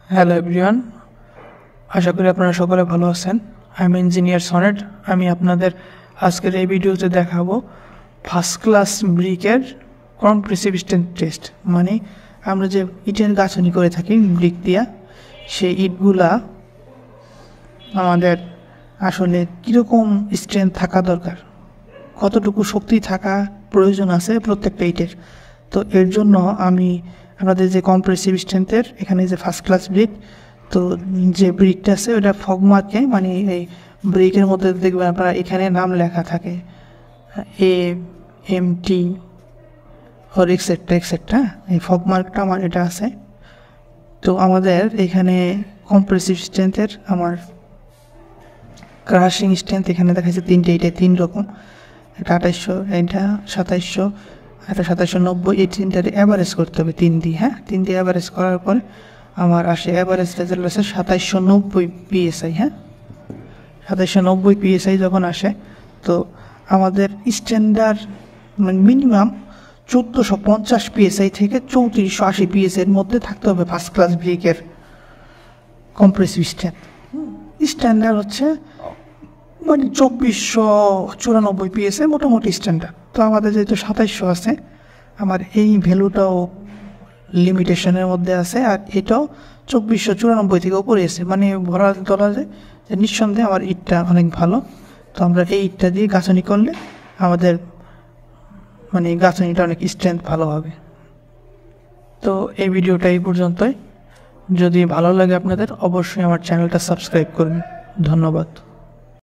Hello everyone, আশা করি আপনারা সকলে ভালো আছেন। আমি ইঞ্জিনিয়ার সনেট। আমি আপনাদের আজকের এই ভিডিওতে দেখাবো ফার্স্ট ক্লাস ব্রিকের কম্প্রেসিভ স্ট্রেন্থ টেস্ট। মানে আমরা যে ইটের গাঁথনি করে থাকি ব্রিক দিয়া, সেই ইটগুলা আমাদের আসলে কীরকম স্ট্রেংথ থাকা দরকার, কতটুকু শক্তি থাকা প্রয়োজন আছে প্রত্যেকটা ইটের। তো এর জন্য আমি আমাদের যে কম্প্রেসিভ স্ট্রেংথের এখানে যে ফার্স্ট ক্লাস ব্রিক, তো যে ব্রিকটা আছে ওটা ফগমার্কে, মানে এই ব্রিকের মধ্যে দেখবেন আপনারা এখানে নাম লেখা থাকে AMT ওর এক্সেট্রা। এই ফগমার্কটা আমার এটা আছে। তো আমাদের এখানে কম্প্রেসিভ স্ট্রেংথের আমার ক্রাশিং স্ট্রেংথ এখানে দেখাচ্ছে তিনটে, এটা তিন রকম, এটা 2800, এটা 2700, এটা 2790। এই তিনটারে অ্যাভারেজ করতে হবে তিন দিয়ে। তিন দিয়ে অ্যাভারেজ করার পর আমার আসে অ্যাভারেজ রেজাল্ট আছে 2790 PSI। 2790 PSI যখন আসে, তো আমাদের স্ট্যান্ডার্ড মিনিমাম 1450 PSI থেকে 3480 PSI এর মধ্যে থাকতে হবে ফার্স্ট ক্লাস ব্রিকের কম্প্রেসিভ স্ট্রেংথ। স্ট্যান্ডার্ড হচ্ছে মানে 2494 PSI মোটামুটি স্ট্যান্ডার্ড। তো আমাদের যেহেতু 2700 আছে, আমার এই ভ্যালুটাও লিমিটেশনের মধ্যে আছে, আর এটাও 2494 থেকে উপরে এসে, মানে ধরা যায় যে নিঃসন্দেহে আমার ইটটা অনেক ভালো। তো আমরা এই ইটটা দিয়ে গাঁথনি করলে আমাদের মানে গাঁথনিটা অনেক স্ট্রেংথ ভালো হবে। তো এই ভিডিওটা এই পর্যন্তই। যদি ভালো লাগে আপনাদের, অবশ্যই আমার চ্যানেলটা সাবস্ক্রাইব করুন। ধন্যবাদ।